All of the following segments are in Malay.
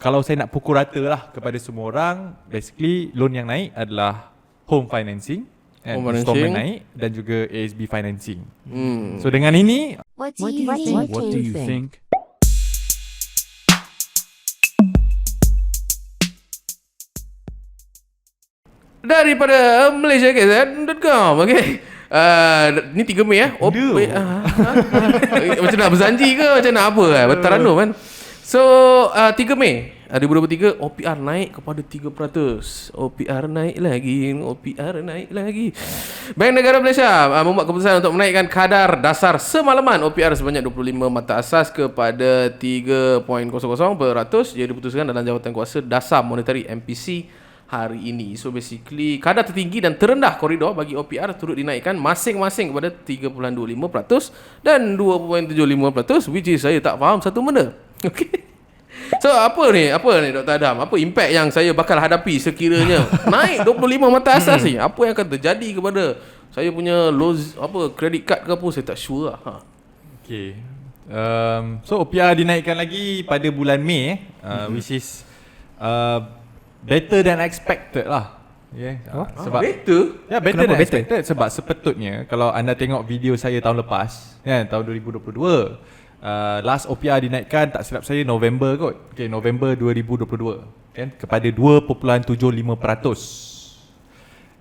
kalau saya nak pukul rata lah kepada semua orang, basically loan yang naik adalah home financing, installment naik dan juga ASB financing. So dengan ini, What do you think? Daripada malaysiakazan.com. Okay, ni 3 Mei macam nak berjanji ke macam nak apa bertarannum kan. So 3 Mei 2023 OPR naik kepada 3%. OPR naik lagi. Bank Negara Malaysia membuat keputusan untuk menaikkan kadar dasar semalaman OPR sebanyak 25 mata asas kepada 3.00%. Ia diputuskan dalam Jawatankuasa Dasar Monetary MPC hari ini. So basically kadar tertinggi dan terendah koridor bagi OPR turut dinaikkan masing-masing kepada 3.25% dan 2.75%, which is saya tak faham satu benda. Okay. So apa ni Dr. Adam? Apa impact yang saya bakal hadapi sekiranya naik 25 mata asas ni? Apa yang akan terjadi kepada saya punya credit card ke apa, saya tak sure lah. Okay. So OPR dinaikkan lagi pada bulan Mei which is better than expected lah. Yeah. Sebab better? Ya, better than expected. Sebab sepatutnya kalau anda tengok video saya tahun lepas, kan, tahun 2022, last OPR dinaikkan tak silap saya November kot. Okay, November 2022, kan, kepada 2.75%.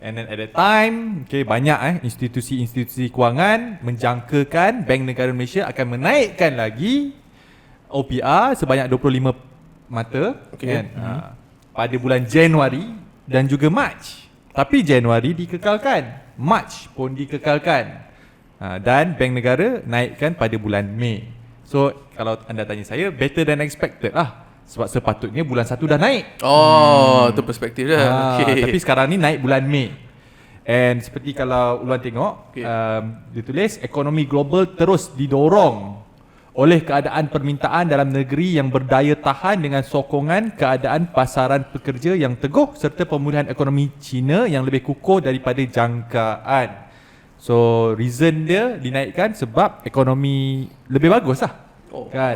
And then at that time, okay, banyak institusi-institusi kewangan menjangkakan Bank Negara Malaysia akan menaikkan lagi OPR sebanyak 25 mata, kan, pada bulan Januari dan juga Mac. Tapi Januari dikekalkan, Mac pun dikekalkan, dan Bank Negara naikkan pada bulan Mei. So kalau anda tanya saya, better than expected lah. Sebab sepatutnya bulan 1 dah naik. Itu perspektif dah. Tapi sekarang ni naik bulan Mei. And seperti kalau Uluan tengok, dia tulis ekonomi global terus didorong oleh keadaan permintaan dalam negeri yang berdaya tahan dengan sokongan keadaan pasaran pekerja yang teguh serta pemulihan ekonomi China yang lebih kukuh daripada jangkaan. So reason dia dinaikkan sebab ekonomi lebih bagus lah. Kan?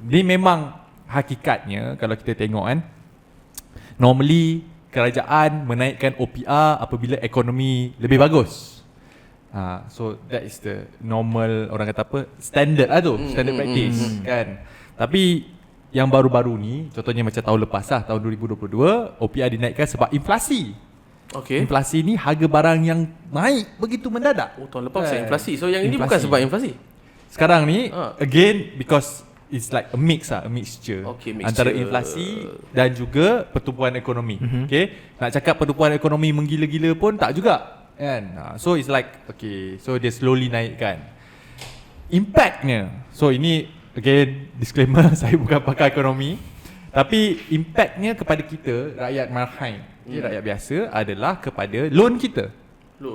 Ini memang hakikatnya kalau kita tengok kan, normally kerajaan menaikkan OPR apabila ekonomi lebih bagus. So that is the normal, orang kata apa, standard lah tu, standard practice kan. Tapi yang baru-baru ni, contohnya macam tahun lepas lah, tahun 2022, OPR dinaikkan sebab inflasi. Inflasi ni harga barang yang naik begitu mendadak. Tahun lepas inflasi. So yang ini bukan sebab inflasi. Sekarang ni again because it's like a mixture. Antara inflasi dan juga pertumbuhan ekonomi. Okay, nak cakap pertumbuhan ekonomi menggila-gila pun tak juga. Kan? So it's like, okay, so dia slowly naikkan impactnya. So ini again disclaimer, saya bukan pakar ekonomi, tapi impactnya kepada kita rakyat marhain, rakyat biasa, adalah kepada loan kita.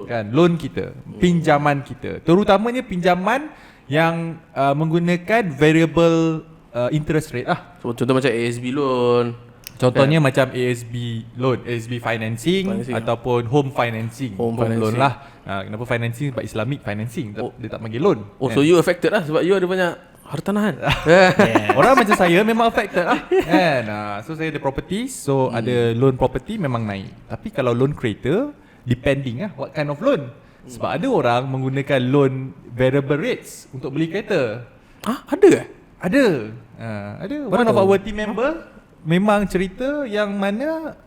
Kan, loan kita, pinjaman kita, terutamanya pinjaman yang menggunakan variable interest rate lah. So, contoh macam ASB loan. Contohnya macam ASB loan, ASB financing ataupun home financing, home loan lah. Kenapa financing? Sebab Islamic financing, dia tak panggil loan. So you affected lah sebab you ada banyak hartanah. Orang macam saya memang affected lah kan. So saya ada property, so ada loan property memang naik. Tapi kalau loan kereta, depending lah what kind of loan. Sebab ada orang menggunakan loan variable rates untuk beli kereta. Ada ke? Ada. One of our team member memang cerita yang mana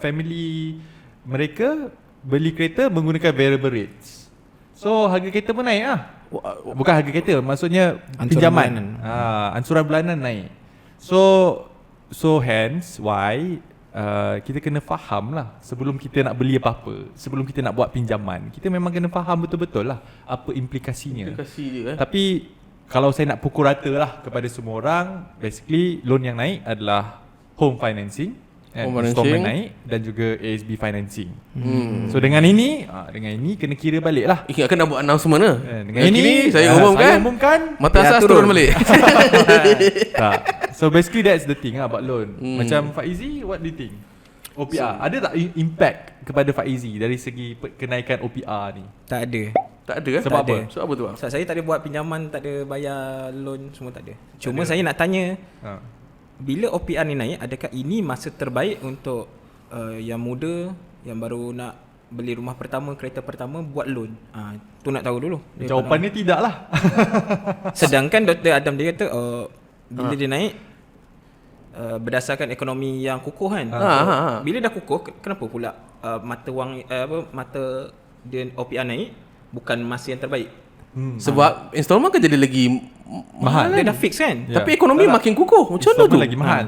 family mereka beli kereta menggunakan variable rates. So harga kereta pun naik lah. Bukan harga kereta, maksudnya pinjaman, ansuran bulanan naik. So hence why kita kena faham lah sebelum kita nak beli apa-apa, sebelum kita nak buat pinjaman, kita memang kena faham betul-betul lah apa implikasinya. Tapi kalau saya nak pukul rata lah kepada semua orang, basically loan yang naik adalah home financing, installment naik dan juga ASB financing. So dengan ini kena kira balik lah. Akan nak buat announcement lah. Dengan ini saya umumkan mata asas turun balik. So basically that's the thing about loan. Macam Faizi, what do you think? OPR, ada tak impact kepada Faizi dari segi kenaikan OPR ni? Tak ada. Tak ada kan? Sebab apa? Sebab apa tu? Sebab saya tak ada buat pinjaman, tak ada bayar loan, semua tak ada. Cuma saya nak tanya, bila OPR ni naik, adakah ini masa terbaik untuk yang muda yang baru nak beli rumah pertama, kereta pertama buat loan? Tu nak tahu dulu. Jawapannya tidak lah. Sedangkan Dr. Adam dia kata bila dia naik berdasarkan ekonomi yang kukuh kan. Bila dah kukuh, kenapa pula mata wang mata dia OPR naik bukan masa yang terbaik? Sebab installment kan jadi lagi Mahal. Dia dah fix kan. Ya. Tapi ekonomi makin kukuh. Macam mana tu? Lagi mahal.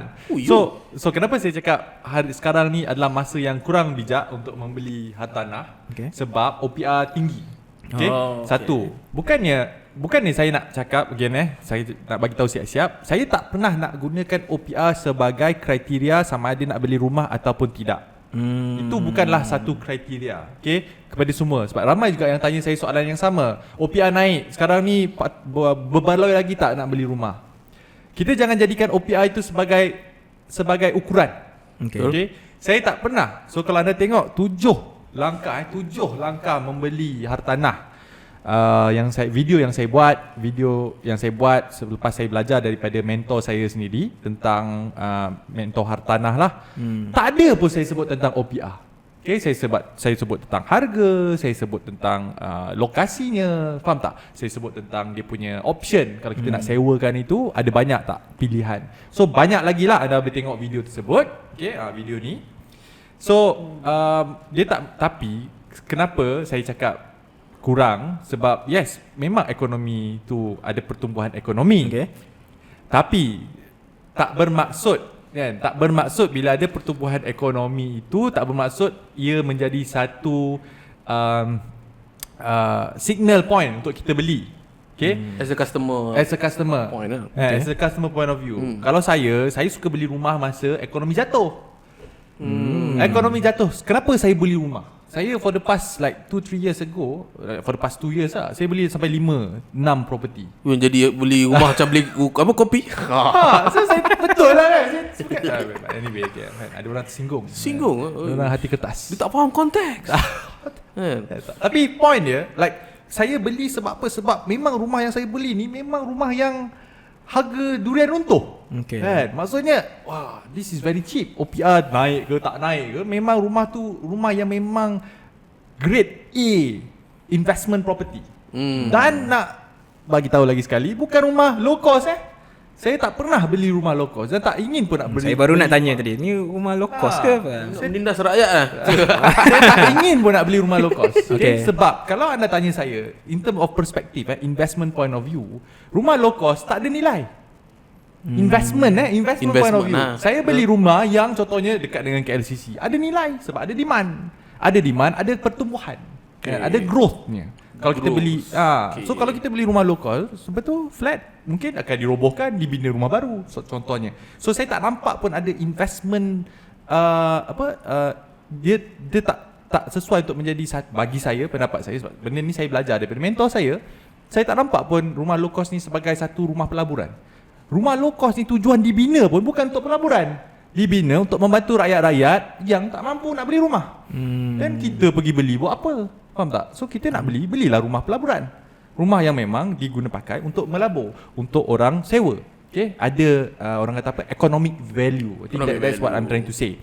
So kenapa saya cakap hari sekarang ni adalah masa yang kurang bijak untuk membeli hartanah? Okay. Sebab OPR tinggi. Okay? Okay. Satu, bukannya saya nak cakap again saya nak bagi tahu siap-siap, saya tak pernah nak gunakan OPR sebagai kriteria sama ada nak beli rumah ataupun tidak. Itu bukanlah satu kriteria. Okay? Kepada semua. Sebab ramai juga yang tanya saya soalan yang sama. OPR naik, sekarang ni berbaloi lagi tak nak beli rumah? Kita jangan jadikan OPR itu sebagai ukuran. Okay? Saya tak pernah. So kalau anda tengok 7 langkah membeli hartanah. Video yang saya buat selepas saya belajar daripada mentor saya sendiri tentang mentor hartanah lah. Tak ada pun saya sebut tentang OPR. Okay, saya sebut tentang harga, saya sebut tentang lokasinya, faham tak? Saya sebut tentang dia punya option. Kalau kita nak sewakan itu, ada banyak tak pilihan. So banyak lagi lah anda boleh tengok video tersebut. Okay, video ni. So dia tak, tapi kenapa saya cakap kurang? Sebab yes, memang ekonomi tu ada pertumbuhan ekonomi. Okay. Tapi tak bermaksud bila ada pertumbuhan ekonomi itu tak bermaksud ia menjadi satu signal point untuk kita beli. Okay? As a customer point lah. As a customer point of view. Kalau saya suka beli rumah masa ekonomi jatuh. Ekonomi jatuh. Kenapa saya beli rumah? Saya for the past like 2-3 years ago, for the past 2 years lah, saya beli sampai 5-6 property. Jadi beli rumah macam beli kopi. So saya betul lah kan. Anyway, ada orang tersinggung. Ada orang hati kertas. Dia tak faham konteks. Tapi point dia, like saya beli sebab apa? Sebab memang rumah yang saya beli ni memang rumah yang harga durian runtuh. Okay. Kan? Maksudnya, wah, this is very cheap. OPR naik ke tak naik ke, memang rumah tu rumah yang memang grade A investment property. Dan nak bagi tahu lagi sekali, bukan rumah low cost Saya tak pernah beli rumah low cost dan tak ingin pun nak beli. Saya baru nak tanya tadi, ni rumah low cost ke apa? Menindas rakyat lah. Saya tak ingin pun nak beli rumah low cost. Okay. Sebab kalau anda tanya saya, in term of perspective, investment point of view, rumah low cost tak ada nilai. Investment point of view. Saya beli rumah yang contohnya dekat dengan KLCC, ada nilai sebab ada demand. Ada demand, ada pertumbuhan. Ada growthnya. Kalau kita beli so kalau kita beli rumah low cost, sebetul flat mungkin akan dirobohkan, dibina rumah baru, contohnya. So saya tak nampak pun ada investment dia tak sesuai untuk menjadi, bagi saya, pendapat saya, sebab benda ni saya belajar daripada mentor saya tak nampak pun rumah low cost ni sebagai satu rumah pelaburan. Rumah low cost ni tujuan dibina pun bukan untuk pelaburan. Dibina untuk membantu rakyat-rakyat yang tak mampu nak beli rumah. Dan kita pergi beli buat apa? Faham tak? So kita nak belilah rumah pelaburan. Rumah yang memang diguna pakai untuk melabur, untuk orang sewa. Okay? Ada orang kata apa? Economic value. I think that's what I'm trying to say.